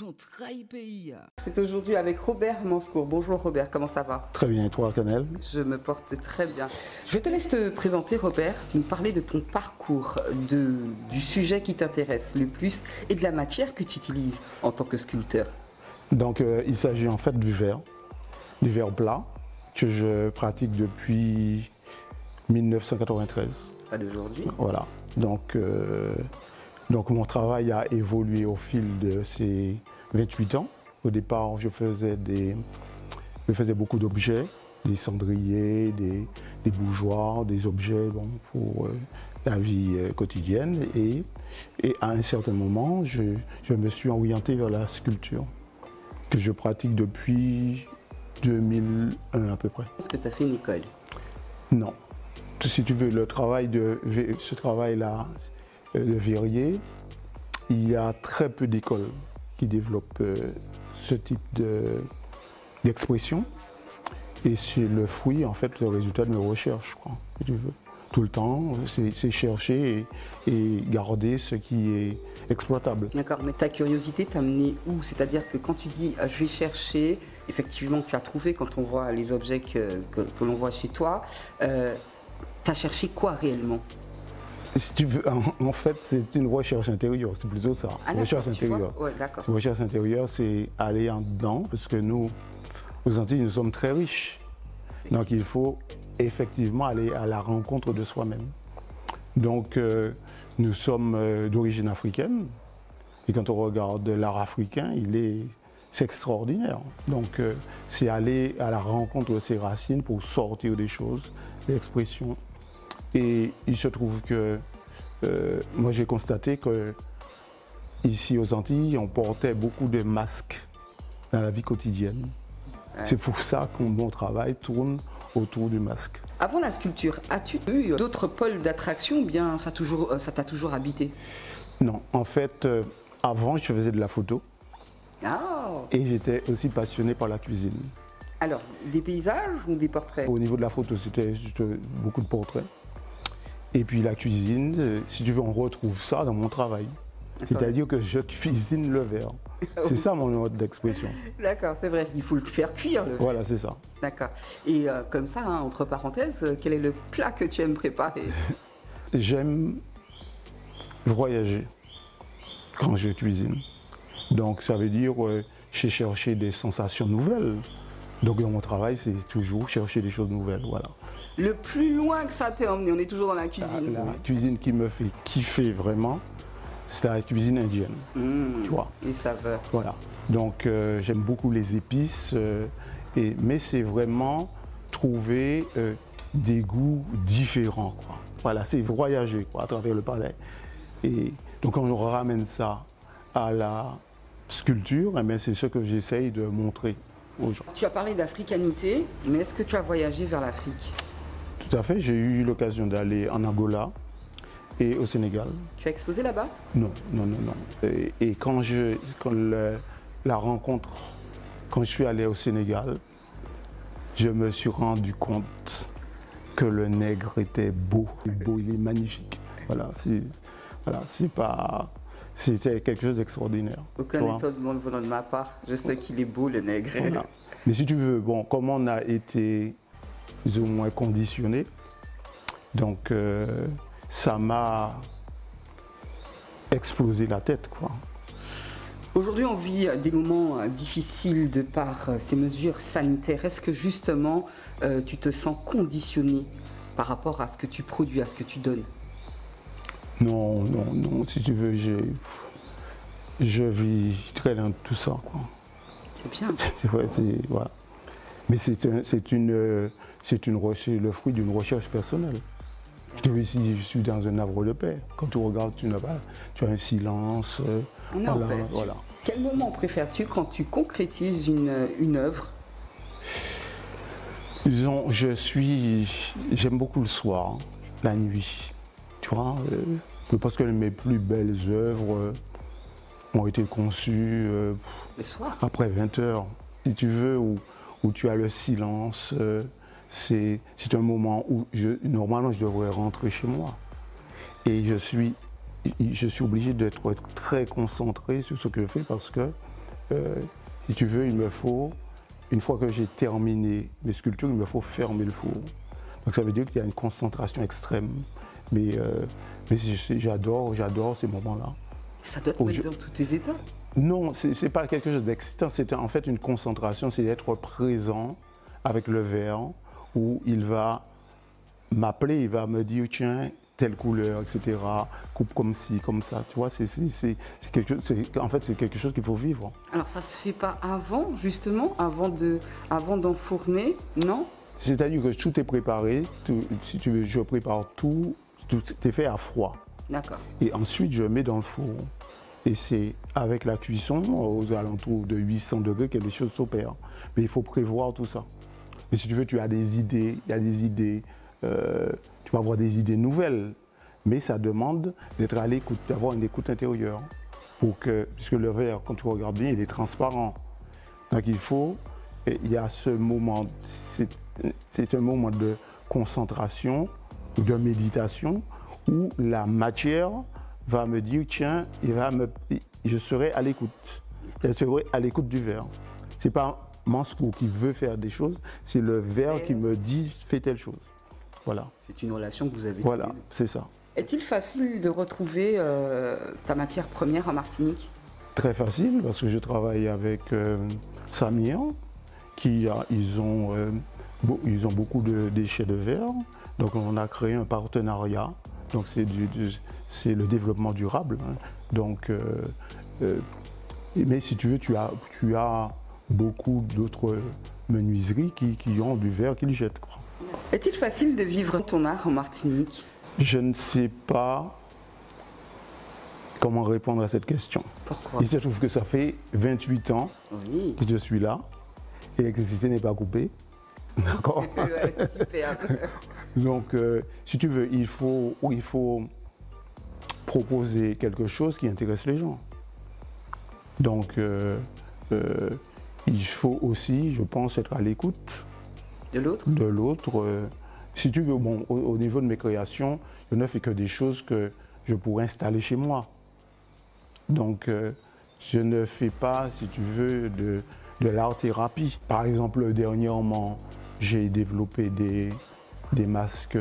Centrail Pays. C'est aujourd'hui avec Robert Manscourt. Bonjour Robert, comment ça va? Très bien, et toi, Canel? Je me porte très bien. Je te laisse te présenter Robert, nous parler de ton parcours, du sujet qui t'intéresse le plus et de la matière que tu utilises en tant que sculpteur. Donc il s'agit en fait du verre plat que je pratique depuis 1993. Pas d'aujourd'hui. Voilà, donc mon travail a évolué au fil de ces 28 ans. Au départ, je faisais beaucoup d'objets, des cendriers, des bougeoirs, des objets pour la vie quotidienne. Et à un certain moment, je me suis orienté vers la sculpture, que je pratique depuis 2001 à peu près. Est-ce que tu as fait une école? Non. Si tu veux, ce travail-là, le verrier, il y a très peu d'écoles qui développent ce type d'expression. Et c'est le fruit, en fait, le résultat de mes recherches, quoi, si tu veux. Tout le temps, c'est chercher et garder ce qui est exploitable. D'accord, mais ta curiosité t'a mené où? C'est-à-dire que quand tu dis je vais chercher, effectivement tu as trouvé quand on voit les objets que l'on voit chez toi, tu as cherché quoi réellement? Si tu veux, en fait, c'est une recherche intérieure, c'est plutôt ça. Ah, recherche intérieure. Ouais, d'accord. Une recherche intérieure, c'est aller en dedans, parce que nous, aux Antilles, nous sommes très riches. Donc il faut effectivement aller à la rencontre de soi-même. Donc nous sommes d'origine africaine, et quand on regarde l'art africain, c'est extraordinaire. Donc c'est aller à la rencontre de ses racines pour sortir des choses, des expressions. Et il se trouve que moi j'ai constaté que ici aux Antilles, on portait beaucoup de masques dans la vie quotidienne. Ouais. C'est pour ça que mon travail tourne autour du masque. Avant la sculpture, as-tu eu d'autres pôles d'attraction ou bien ça t'a toujours habité? Non, en fait, avant je faisais de la photo. Oh. Et j'étais aussi passionné par la cuisine. Alors, des paysages ou des portraits? Au niveau de la photo, c'était beaucoup de portraits. Et puis la cuisine, si tu veux, on retrouve ça dans mon travail. C'est-à-dire que je cuisine le verre. C'est ça mon mode d'expression. D'accord, c'est vrai, il faut le faire cuire. Voilà, c'est ça. D'accord. Et comme ça, hein, entre parenthèses, quel est le plat que tu aimes préparer? J'aime voyager quand je cuisine. Donc ça veut dire j'ai cherché des sensations nouvelles. Donc dans mon travail, c'est toujours chercher des choses nouvelles. Voilà. Le plus loin que ça t'ait emmené, on est toujours dans la cuisine. La cuisine qui me fait kiffer vraiment, c'est la cuisine indienne, tu vois. Les saveurs. Voilà. Donc j'aime beaucoup les épices, mais c'est vraiment trouver des goûts différents, quoi. Voilà, c'est voyager, quoi, à travers le palais. Et donc on ramène ça à la sculpture, et c'est ce que j'essaye de montrer aux gens. Tu as parlé d'africanité, mais est-ce que tu as voyagé vers l'Afrique? Tout à fait, j'ai eu l'occasion d'aller en Angola et au Sénégal. Tu as exposé là-bas? Non, non, non, non. Et quand la rencontre, quand je suis allé au Sénégal, je me suis rendu compte que le nègre était beau. Il est magnifique. Voilà, c'était quelque chose d'extraordinaire. Aucun étonnement venant de ma part. Je sais qu'il est beau, le nègre. Voilà. Mais si tu veux, bon, comme on a été plus ou moins conditionné, donc ça m'a explosé la tête, quoi. Aujourd'hui, on vit des moments difficiles de par ces mesures sanitaires. Est-ce que justement, tu te sens conditionné par rapport à ce que tu produis, à ce que tu donnes? Non, non, non. Si tu veux, je vis très loin de tout ça, quoi. C'est bien. Voilà. Mais c'est le fruit d'une recherche personnelle. Je suis dans un havre de paix. Quand tu regardes, tu as un silence. Voilà. Quel moment préfères-tu quand tu concrétises une œuvre? Disons, j'aime beaucoup le soir, la nuit. Tu vois, parce que mes plus belles œuvres ont été conçues le soir, après 20 heures. Si tu veux, où tu as le silence, c'est un moment où normalement je devrais rentrer chez moi. Et je suis obligé d'être très concentré sur ce que je fais parce que si tu veux, il me faut, une fois que j'ai terminé mes sculptures, il me faut fermer le four. Donc ça veut dire qu'il y a une concentration extrême. Mais j'adore ces moments-là. Ça doit te mettre dans tous tes états. Non, c'est pas quelque chose d'excitant, c'est en fait une concentration, c'est d'être présent avec le verre où il va m'appeler, il va me dire tiens, telle couleur, etc. Coupe comme ci, comme ça. Tu vois, en fait, c'est quelque chose qu'il faut vivre. Alors ça se fait pas avant, justement, avant d'enfourner, non? C'est-à-dire que tout est préparé, si tu veux, je prépare tout est fait à froid. D'accord. Et ensuite, je mets dans le four. Et c'est avec la cuisson, aux alentours de 800 degrés, que les choses s'opèrent. Mais il faut prévoir tout ça. Et si tu veux, tu as des idées, il y a des idées, tu vas avoir des idées nouvelles. Mais ça demande d'être à l'écoute, d'avoir une écoute intérieure. Puisque le verre, quand tu regardes bien, il est transparent. Donc il y a ce moment, c'est un moment de concentration, de méditation, où la matière va me dire, tiens, je serai à l'écoute. Je serai à l'écoute du verre. Ce n'est pas Mansco qui veut faire des choses, c'est le verre qui me dit, fais telle chose. Voilà. C'est une relation que vous avez. Voilà, c'est ça. Est-il facile de retrouver ta matière première en Martinique? Très facile, parce que je travaille avec Samir, ils ont beaucoup de déchets de verre. Donc on a créé un partenariat. Donc c'est le développement durable. Hein. Donc, mais si tu veux, tu as beaucoup d'autres menuiseries qui ont du verre qu'ils jettent. Est-il facile de vivre ton art en Martinique? Je ne sais pas comment répondre à cette question. Pourquoi? Il se trouve que ça fait 28 ans que je suis là et l'électricité n'est pas coupée. D'accord. Ouais, super. Donc, si tu veux, il faut proposer quelque chose qui intéresse les gens. Donc, il faut aussi, je pense, être à l'écoute de l'autre. Si tu veux, bon, au niveau de mes créations, je ne fais que des choses que je pourrais installer chez moi. Donc, je ne fais pas, si tu veux, de l'art-thérapie. Par exemple, dernièrement, j'ai développé des masques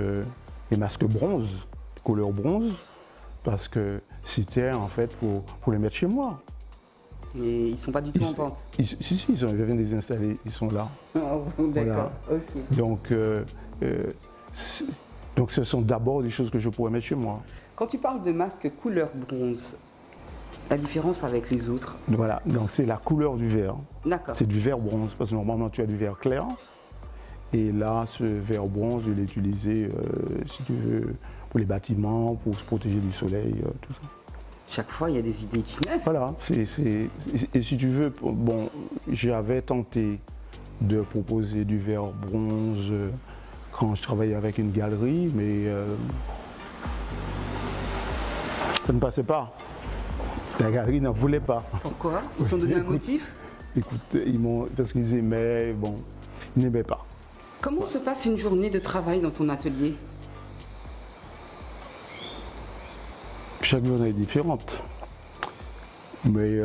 bronze, couleur bronze, parce que c'était en fait pour les mettre chez moi. Et ils ne sont pas du tout en vente? Si, je viens de les installer, ils sont là. Oh, d'accord, voilà. Ok. Donc ce sont d'abord des choses que je pourrais mettre chez moi. Quand tu parles de masque couleur bronze, la différence avec les autres? Voilà, donc c'est la couleur du verre. D'accord. C'est du verre bronze, parce que normalement tu as du verre clair. Et là, ce verre bronze, je l'ai utilisé, si tu veux, pour les bâtiments, pour se protéger du soleil, tout ça. Chaque fois, il y a des idées qui naissent. Voilà, et si tu veux, bon, j'avais tenté de proposer du verre bronze quand je travaillais avec une galerie, mais ça ne passait pas. La galerie n'en voulait pas. Pourquoi? Ils t'ont donné un motif? Écoute, parce qu'ils aimaient, bon, ils n'aimaient pas. Comment se passe une journée de travail dans ton atelier? Chaque journée est différente. Mais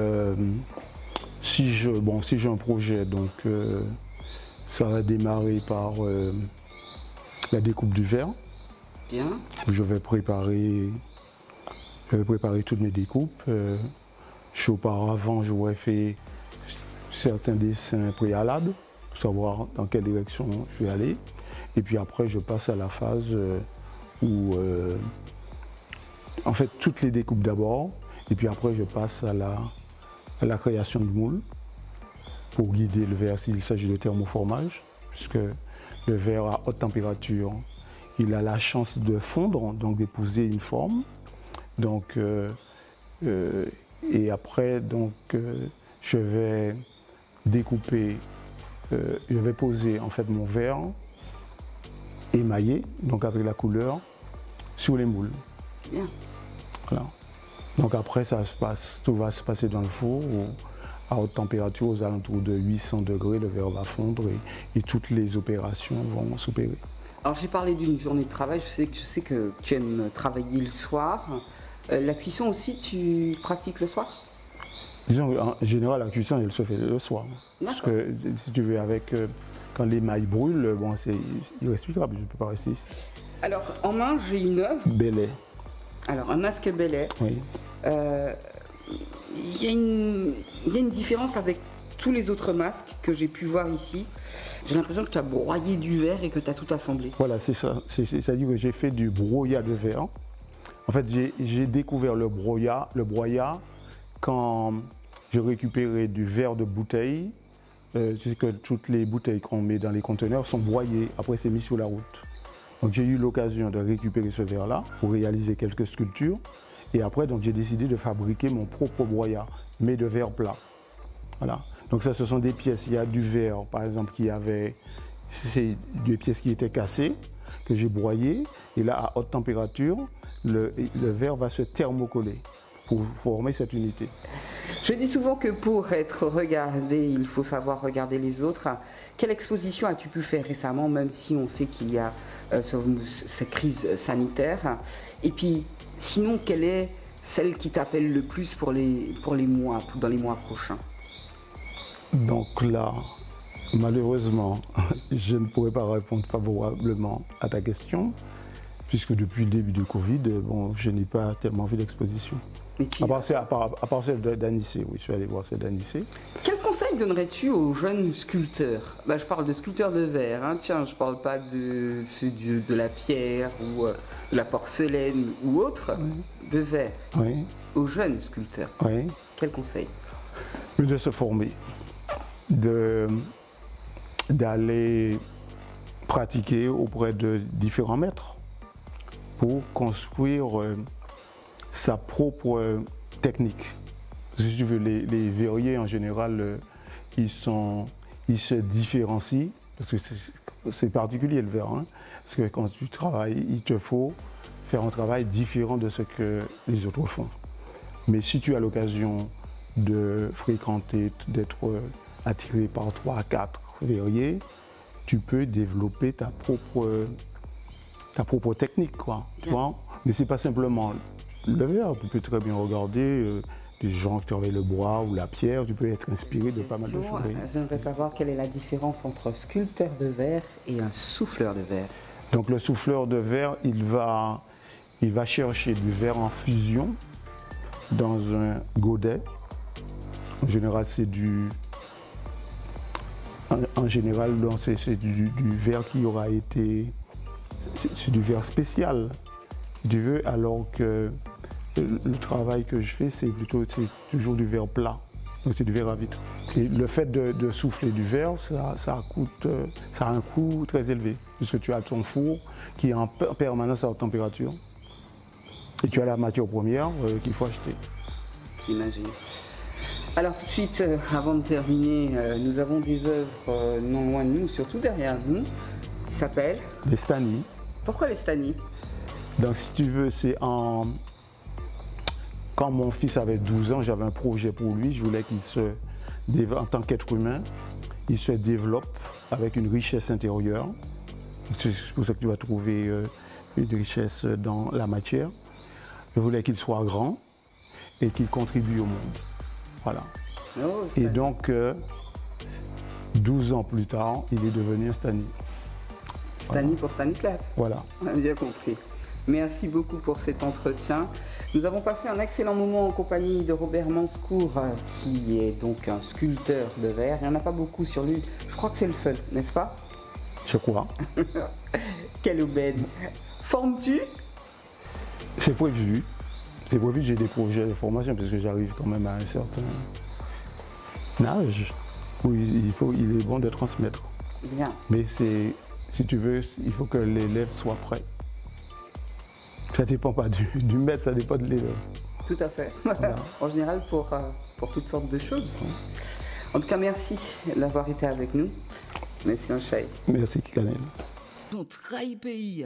si j'ai un projet, donc ça va démarrer par la découpe du verre. Bien. Je vais préparer toutes mes découpes. Auparavant, j'aurais fait certains dessins préalables, pour savoir dans quelle direction je vais aller. Et puis après, je passe à la phase où, en fait, toutes les découpes d'abord. Et puis après, je passe à la création du moule pour guider le verre s'il s'agit de thermoformage, puisque le verre à haute température, il a la chance de fondre, donc d'épouser une forme. Donc, et après, donc, je vais découper, je vais poser en fait mon verre émaillé, donc avec la couleur, sur les moules. Bien. Voilà. Donc après, tout va se passer dans le four à haute température, aux alentours de 800 degrés, le verre va fondre et toutes les opérations vont s'opérer. Alors j'ai parlé d'une journée de travail, je sais que tu aimes travailler le soir. La cuisson aussi, tu pratiques le soir? Disons, en général, la cuisson, elle se fait le soir. Parce que, si tu veux, quand l'émail brûle, bon, c'est irrespirable, je ne peux pas rester ici. Alors, en main, j'ai une œuvre. Belay. Alors, un masque Belay. Oui. Il y a une différence avec tous les autres masques que j'ai pu voir ici. J'ai l'impression que tu as broyé du verre et que tu as tout assemblé. Voilà, c'est ça. C'est-à-dire que j'ai fait du broyat de verre. En fait, j'ai découvert le broyat quand je récupérais du verre de bouteille. Tu sais que toutes les bouteilles qu'on met dans les conteneurs sont broyées, après c'est mis sur la route. Donc j'ai eu l'occasion de récupérer ce verre-là pour réaliser quelques sculptures. Et après, donc j'ai décidé de fabriquer mon propre broyat, mais de verre plat. Voilà. Donc ça, ce sont des pièces. Il y a du verre, par exemple, c'est des pièces qui étaient cassées, que j'ai broyées. Et là, à haute température, le verre va se thermocoller pour former cette unité. Je dis souvent que pour être regardé, il faut savoir regarder les autres. Quelle exposition as-tu pu faire récemment, même si on sait qu'il y a cette crise sanitaire? Et puis, sinon, quelle est celle qui t'appelle le plus dans les mois prochains? Donc là, malheureusement, je ne pourrais pas répondre favorablement à ta question, puisque depuis le début du Covid, bon, je n'ai pas tellement fait d'exposition. À part celle d'Anissé, oui, je suis allé voir celle d'Anissé. Quel conseil donnerais-tu aux jeunes sculpteurs? Je parle de sculpteurs de verre, hein. Tiens, je ne parle pas de la pierre ou de la porcelaine ou autre, de verre. Oui. Aux jeunes sculpteurs, oui. Quel conseil? De se former, d'aller pratiquer auprès de différents maîtres pour construire sa propre technique. Parce que si tu veux, les verriers en général, ils se différencient, parce que c'est particulier le verre, hein, parce que quand tu travailles, il te faut faire un travail différent de ce que les autres font. Mais si tu as l'occasion de fréquenter, d'être attiré par 3 à 4 verriers, tu peux développer ta propre technique, quoi. Tu vois? Mais c'est pas simplement le verre, tu peux très bien regarder des gens qui travaillent le bois ou la pierre, tu peux être inspiré de pas mal de choses. J'aimerais savoir quelle est la différence entre un sculpteur de verre et un souffleur de verre. Donc le souffleur de verre, il va chercher du verre en fusion dans un godet. En général, c'est du verre qui aura été... C'est du verre spécial, si tu veux, alors que le travail que je fais, c'est toujours du verre plat. Donc c'est du verre à vitre. Et le fait de souffler du verre, ça a un coût très élevé, puisque tu as ton four qui est en permanence à haute température. Et tu as la matière première qu'il faut acheter. J'imagine. Alors tout de suite, avant de terminer, nous avons des œuvres non loin de nous, surtout derrière nous, qui s'appellent... Les Stani. Pourquoi les Stani? Donc si tu veux, c'est quand mon fils avait 12 ans, j'avais un projet pour lui, je voulais en tant qu'être humain, il se développe avec une richesse intérieure. C'est pour ça que tu vas trouver une richesse dans la matière. Je voulais qu'il soit grand et qu'il contribue au monde. Voilà. Oh, et donc, 12 ans plus tard, il est devenu un Stani. Stani pour Stanislas. Voilà. On a bien compris. Merci beaucoup pour cet entretien. Nous avons passé un excellent moment en compagnie de Robert Manscourt, qui est donc un sculpteur de verre. Il n'y en a pas beaucoup sur lui. Je crois que c'est le seul, n'est-ce pas? Je crois. Quelle aubaine. Formes-tu? C'est prévu. C'est prévu que j'ai des projets de formation parce que j'arrive quand même à un certain âge où il est bon de transmettre. Bien. Mais si tu veux, il faut que l'élève soit prêt. Ça ne dépend pas du maître, ça dépend de l'élève. Tout à fait. Voilà. En général, pour toutes sortes de choses. En tout cas, merci d'avoir été avec nous. Merci un chai. Merci Kanel. Ton trahi pays.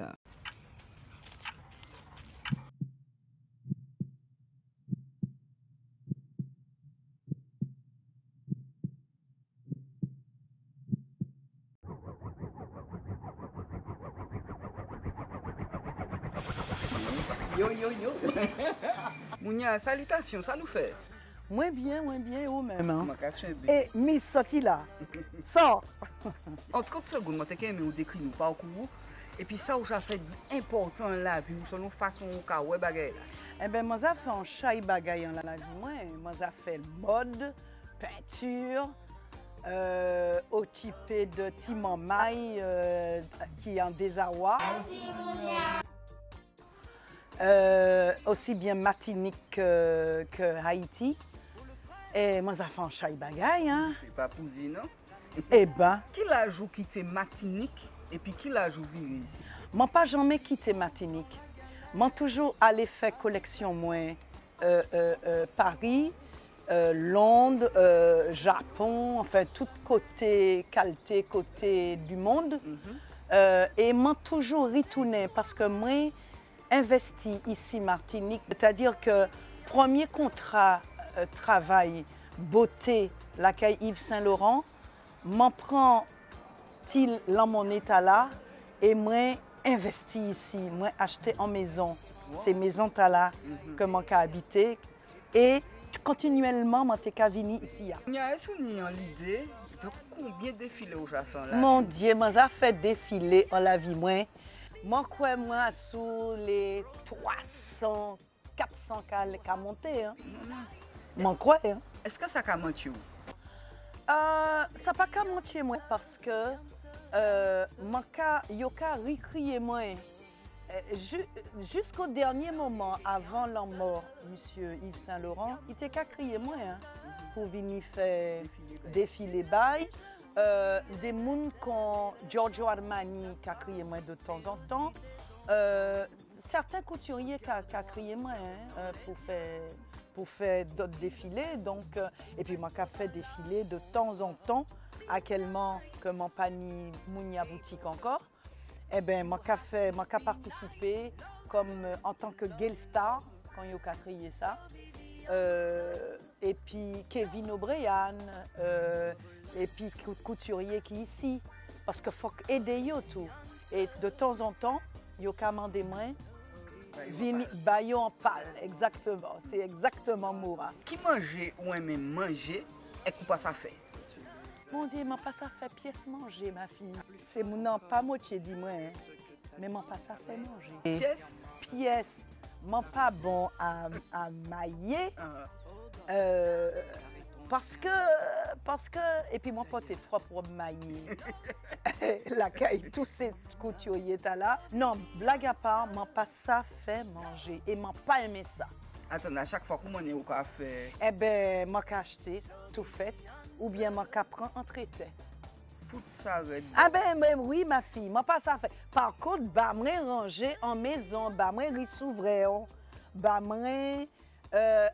Yo yo yo. Mounia, salutations, ça nous fait. Moins bien, ou même. Hein. Moi, je suis bien. Et Miss sorti là. Sors. En 30 secondes, moi, je vais décrire nos parcours. Et puis ça, j'ai fait important la vie, selon façon de ouais bagaille. Eh bien, moi, j'ai fait un chai bagaille dans la vie. Moi, j'ai fait mode, peinture, occupé de Timon Maï, qui est en désarroi. Aussi bien Martinique que Haïti. Et moi, j'ai fait un chai bagaille. Hein. C'est pas posé, non? Eh ben. Qui l'a joué quitté Martinique et puis qui l'a joué vivre ici? Moi, pas jamais quitté Martinique. Moi, toujours allé faire collection, moi, Paris, Londres, Japon, enfin, tout côté qualité, côté du monde. Et moi, toujours retourné parce que moi, investi ici, Martinique, c'est-à-dire que premier contrat travail, beauté, l'accueil Yves Saint-Laurent, m'en prend-il dans mon état là et moi investi ici, moi acheté en maison, ces maisons là que moi habité et continuellement moi t'ai venu ici. Est-ce qu'on a l'idée de combien de défilés au Japon là? Mon Dieu, moi ça fait défiler en la vie moi. Moi quoi moi sous les 300 400 qu'à monter hein. Moi quoi hein. Est-ce que ça a menti? Ça pas qu'à mentir moi parce que yoka ricrié moi jusqu'au dernier moment avant la mort monsieur Yves Saint-Laurent il était qu'à crier moi hein, pour venir faire défiler bail des monde comme Giorgio Armani qui a crié moi de temps en temps certains couturiers qui a crié moi hein, pour faire d'autres défilés. Donc, et puis, moi, j'ai fait défiler de temps en temps, actuellement, que mon panier Mounia Boutique encore. Eh bien, moi, j'ai participé comme en tant que Girl Star, quand il a créé ça. Et puis, Kevin O'Brien, et puis, couturier qui est ici. Parce qu'il faut aider tout. Et de temps en temps, il a commandé moi. Vini bayo en pâle, exactement. C'est exactement Moura. Qui mangeait ou même manger et quoi ça fait? Mon Dieu, moi pas ça fait pièce manger, ma fille. C'est mon pas moi qui dit moi, hein. Mais moi pas ça fait manger. Pièce. Moi pas bon à mailler. Parce que, et puis moi pas t'es trop pour mailler. La caille, tous ces couturiers là. Non, blague à part, moi pas ça fait manger. Et moi pas aimé ça. Attends, à chaque fois qu'on est au café. Eh ben, moi qu'à acheter, tout fait. Ou bien moi qu'à prendre en traité. Tout ça, ah ben oui, ma fille, moi pas ça fait. Par contre, bah moi ranger en maison, bah moi rissouvrir, bah moi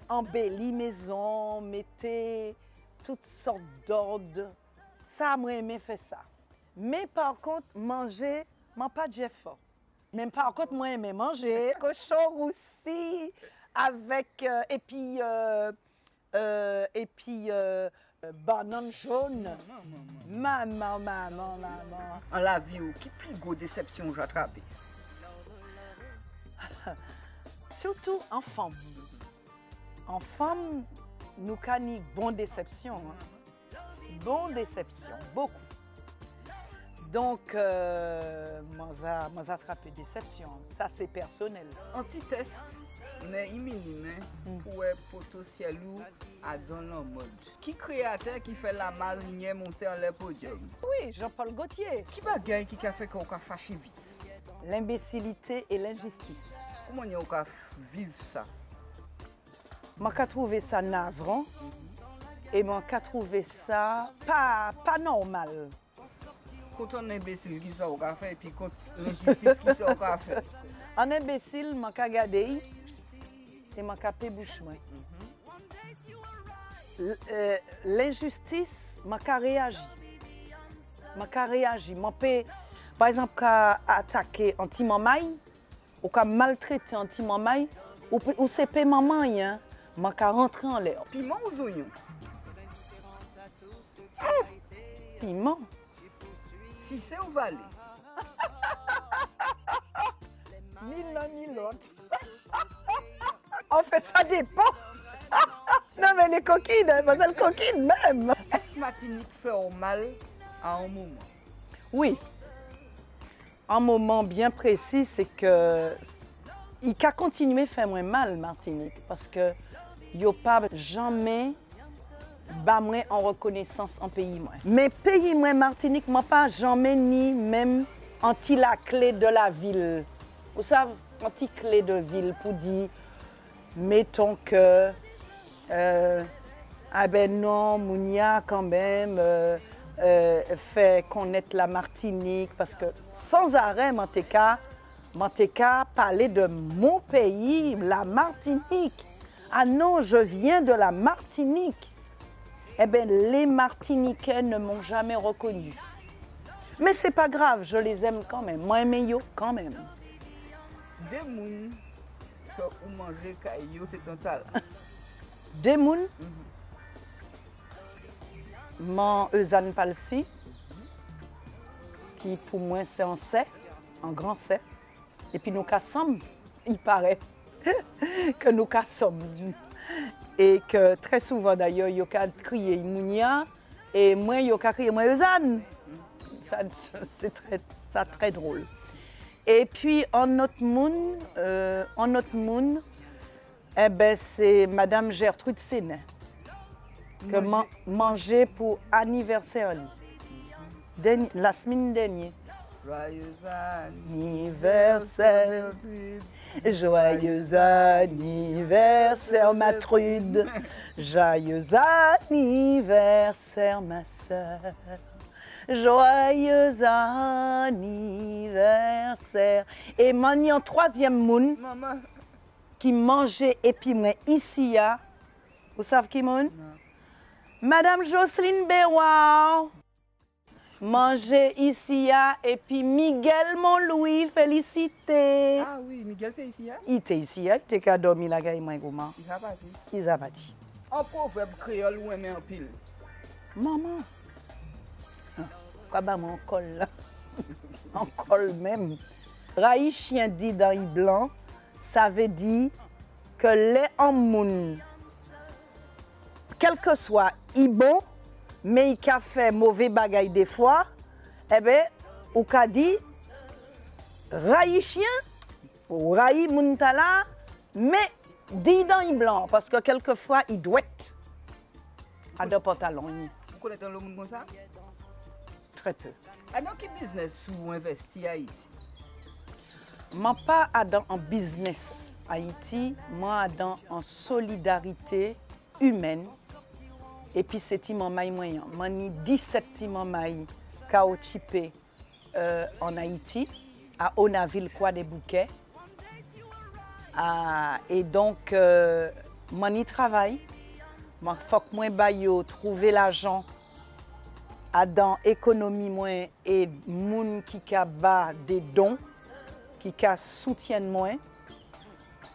embellir maison, mettez toutes sortes d'ordres. Ça, moi aimé faire ça. Mais par contre, manger, moi pas de fort. Même par contre, moi aimé manger cochon roussi avec banane jaune. Maman. En la vie, qui plus grosse déception j'ai attrapé? Surtout en femme. En femme, nous avons une bonne déception. Hein. Bonne déception, beaucoup. Donc, moi, j'ai attrapé déception. Ça, c'est personnel. Anti-test, mais imminent pour photo cielou à dans la mode. Qui créateur qui fait la marinière monter en le podium? Oui, Jean-Paul Gaultier. Qui bagaille qui a fait qu'on a fâché vite? L'imbécilité et l'injustice. Comment on a vivre ça? Moi, j'ai trouvé ça navrant et moi, j'ai trouvé ça pas normal. Quand on est imbécile, qui ça a fait et puis quand l'injustice, qui ça a fait? En imbécile, moi, j'ai regardé et moi, j'ai fait bouche. L'injustice, moi, j'ai réagi. Par exemple, j'ai attaqué anti-mamaï ou j'ai maltraité anti-mamaï ou c'est pas maman, hein. Moi, j'ai rentré en l'air. Piment ou oignons? Piment. Si c'est au valet. Mille l'un, mille l'autre. En fait, ça dépend. Non, mais les coquines, parce qu'elles coquines même. Est-ce que Martinique fait mal à un moment? Oui. Un moment bien précis, c'est que il a continué à faire moins mal, Martinique, parce que il n'y a pas jamais moins en reconnaissance en pays moins. Mais pays moins Martinique, moi pas jamais ni même anti la clé de la ville. Vous savez, anti clé de ville pour dire, mettons que ah ben non, Mounia quand même fait connaître la Martinique parce que sans arrêt, Manteca parlait de mon pays, la Martinique. Ah non, je viens de la Martinique. Eh bien, les Martiniquais ne m'ont jamais reconnu. Mais c'est pas grave, je les aime quand même. Moi, Meyo, quand même. Des mouns que vous mangez caillou, c'est total. Des mouns, mon Eusanne Palsi, qui pour moi c'est en C, en grand C. Et puis nous cassons, il paraît que nous cassons. Et que très souvent d'ailleurs, il y a crié Mounia et moi, il y a crié moi Eusanne. C'est très drôle. Et puis en notre monde, eh ben, c'est Madame Gertrude Séné que manger pour anniversaire. La semaine dernière. Joyeux anniversaire, joyeux anniversaire ma trude, joyeux anniversaire ma soeur, joyeux anniversaire. Et mani en troisième moun qui mangeait et puis moi ici, vous savez qui moun? Madame Jocelyne Béroir. Manger ici et puis Miguel Montlouis, félicité. Ah oui, Miguel c'est ici. Il était ici, il était qu'à dormir là, il m'a comment? Il a bâti. Un proverbe créole ou un pile. Maman. Quoi bah mon col là? En col même. Raï chien dit dans le blanc, ça veut dire que les hommes, quel que soit, ils bon. Mais il a fait mauvais bagaille des fois, eh bien, ou qu'a dit, raï chien, ou raï muntala, mais dit dans le blanc, parce que quelquefois, il doit être à deux pantalons. Vous connaissez le monde comme ça? Très peu. Et dans quel business vous investissez à Haïti? Moi, pas en business Haïti, moi, en solidarité humaine. Et puis c'est Timon Maï moyen. Mani 17 Timon Maï Kaochipé en Haïti, à Onaville, quoi des bouquets. Et donc, mani travaille. Moi, faut que moi bayo trouver l'argent dans économie moins et moun qui ka ba des dons, qui ka soutiennent moins.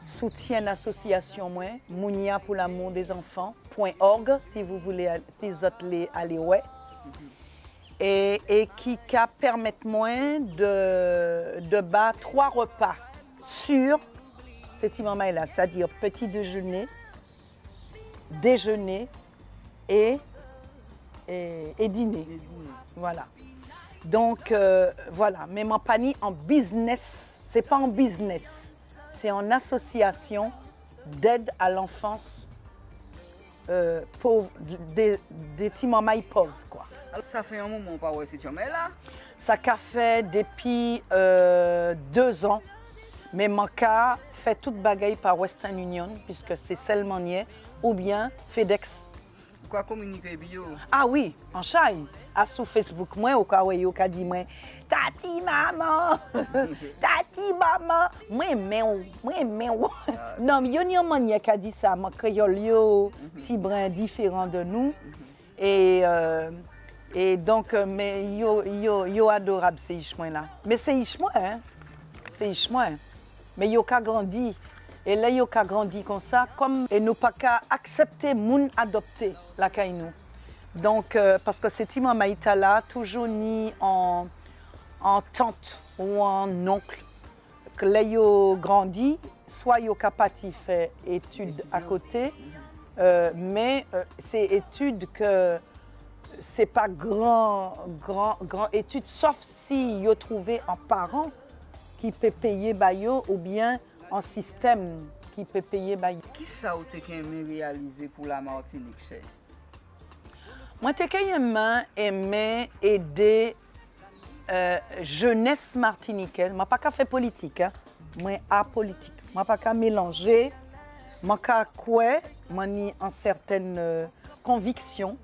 Soutien l'association moi, Mounia pour l'amour des enfants.org si vous voulez, si vous voulez aller ouais. Et qui permet moins de battre 3 repas sur cet imam-là, c'est-à-dire petit déjeuner, déjeuner et dîner. Voilà. Donc voilà, mais mon panier en business, c'est pas en business. C'est en association d'aide à l'enfance pauvre, des timamaï pauvres, quoi. Alors, ça fait un moment pas ouais, c'est là. Ça a fait depuis 2 ans, mais mon cas fait toute bagaille par Western Union, puisque c'est seulement niais, ou bien FedEx. Quoi communiquer bio? Ah oui, en chai. À sous Facebook, moi, au cas où il a dit, moi, Tati maman, Tati maman, moi, non, mais il y a un manière qui a dit ça, mon créole, petit brin différent de nous. Et donc, mais yo adorable ces Ishmois là. Mais c'est Ishmois, hein? C'est Ishmois. Mais yo ka grandi. Et là, yo ka grandi comme ça, comme et nous pas qu'à accepter moun adopter la kainou. Donc, parce que c'est Timon Maïta là, toujours ni en tante ou en oncle, que là yo grandi, soit yo ka parti fait études à côté, mais c'est étude que c'est pas grand étude, sauf si yo trouvé un parent qui peut payer bayo ou bien un système qui peut payer bayo. Qui ça ou te aimé réaliser pour la Martinique, chef? Moi, te aimé aider jeunesse martiniquaise. Moi, pas qu'à faire politique, hein. Moi, apolitique. Moi, pas qu'à mélanger. Moi, qu'à quoi, moi, ni en certaines convictions.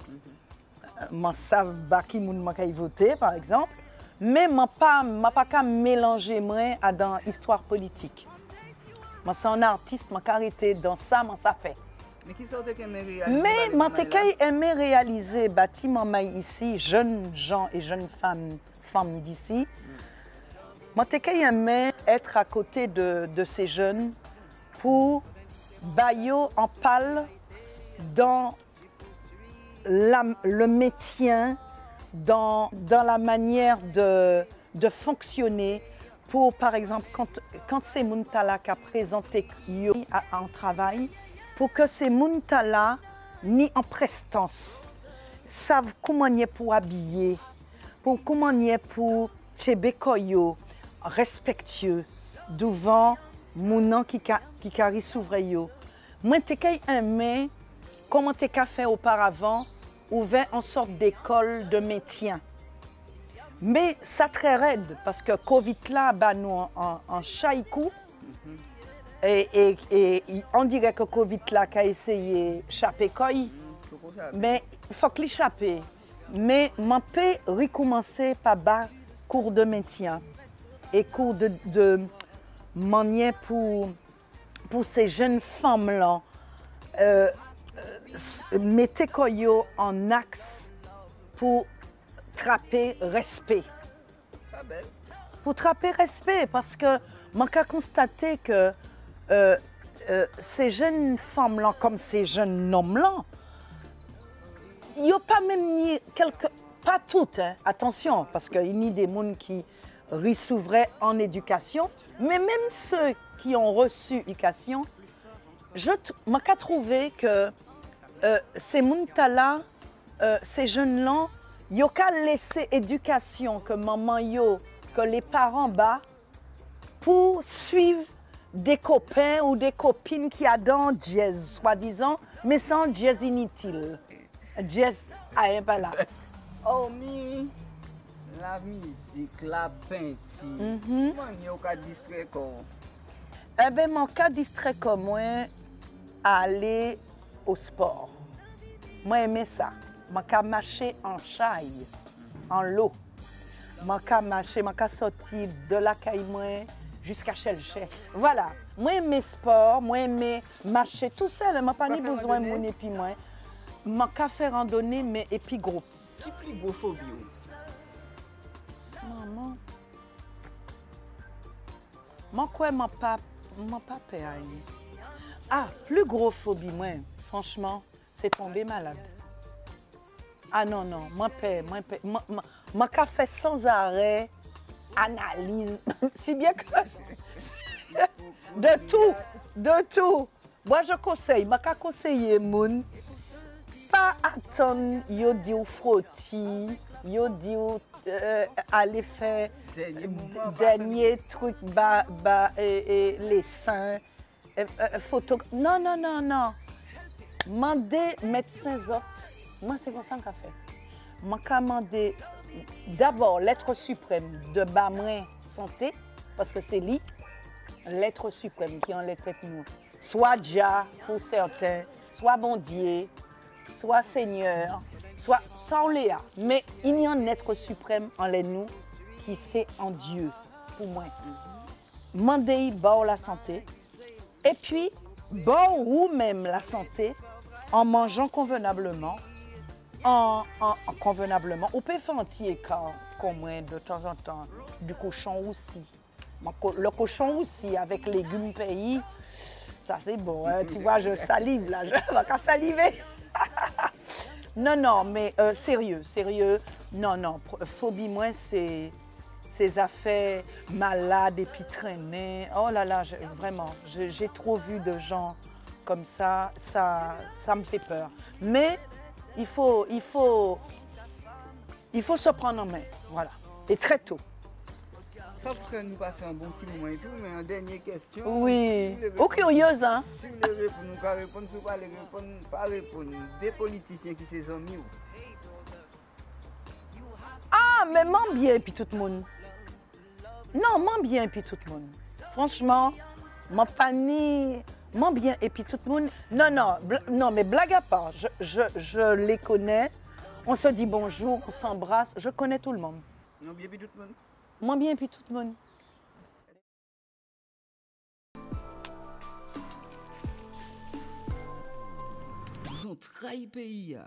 Moi, savais qui moi qu'à y voter, par exemple. Mais moi, pas qu'à mélanger moi dans l'histoire politique. Moi, c'est un artiste, moi, qu'à arrêter dans ça, moi, ça fait. Mais qui ça ou te aimé réaliser? Mais moi, te aimé réaliser bâtiment maï ici, jeunes gens et jeunes femmes d'ici. Moi, te aimé être à côté de ces jeunes pour bailler en pâle dans le métier, dans la manière de fonctionner pour, par exemple, quand c'est Muntala qui a présenté en travail, pour que ces Muntala, ni en prestance, savent comment y est pour habiller, pour comment y est pour tchebekoyo, respectueux, devant mounan qui carry s'ouvre. Moi, t'es aimé comment t'es fait auparavant, ouvert en sorte d'école de métier. Mais ça très raide parce que Covid là, bah, nous en chaïkou. Et on dirait que Covid là a essayé d'échapper quoi. Mais il faut que l'échapper. Mais on peut recommencer par bas cours de métier et cours de manière pour ces jeunes femmes là. Mettez koyo en axe pour trapper respect. Pour trapper respect, parce que moi j'ai constaté que ces jeunes femmes-là, comme ces jeunes hommes-là, il n'y a pas même ni quelques, pas toutes, hein, attention, parce qu'il y a des gens qui s'ouvraient en éducation, mais même ceux qui ont reçu éducation, j'ai trouvé que ces gens-là, ces jeunes-là, ils ont qu'à laisser éducation que maman yo, que les parents bas, pour suivre des copains ou des copines qui adorent jazz, soi-disant, mais sans jazz inutile. Jazz à pas là. Hormis la musique, la peinture, comment vous avez distrait comme? Eh bien, mon cas distrait comme moi, aller au sport. Moi, j'aime ça. Moi, je marcher en chaille, en l'eau. Moi, je marcher, moi, je sortir de la caille jusqu'à Chelche. Voilà. Moi, j'aime sport, moi, j'aime marcher tout seul. Je n'ai pas besoin de mon épi. Moi, je fais randonnée, mais épi groupe. Qui plus beau phobie? Maman. Moi, quoi, je pas peur. Ah, plus gros phobie, moi, franchement, c'est tomber malade. Ah non, non, moi, je fais sans arrêt, analyse, si bien que... de tout. Moi, je conseille, je conseille moun, pas attendre, yo di ou frotti, yo di ou aller faire dernier truc, les seins, photo. Non, non, non, non. Mandez médecin autres. Moi, c'est comme ça qu'on fait. Moi, je demandé d'abord l'être suprême de Bamrin Santé, parce que c'est lui, l'être suprême qui en les traite nous. Soit Dja pour certains, soit Bondier, soit Seigneur, soit on les a. Mais il y a un être suprême en les nous qui c'est en Dieu, pour moi. Mandez bon la santé. Et puis, bon ou même la santé en mangeant convenablement. Convenablement. On peut faire un petit écart, comme moi, de temps en temps, du cochon aussi. Le cochon aussi, avec légumes pays, ça c'est bon. Hein? Tu vois, je salive là, je vais pas saliver. Non, non, mais sérieux. Non, non, phobie, moi, c'est ces affaires malades et puis traînées. Oh là là, vraiment, j'ai trop vu de gens comme ça me fait peur. Mais il faut se prendre en main, voilà, et très tôt. Sauf que nous passons un bon petit moment et tout, mais une dernière question. Oui, ou curieuse, hein? Si vous voulez répondre, nous pouvons répondre, si vous ne pas répondre, des politiciens qui sont amis. Ah, mais m'en bien et puis tout le monde. Non, m'en bien et puis tout le monde. Franchement, m'en pas ni... M'en bien et puis tout le monde. Non, non, non, mais blague à part, je les connais. On se dit bonjour, on s'embrasse. Je connais tout le monde. Non, bien et puis tout le monde. M'en bien et puis tout le monde. Ils ont trahi le pays.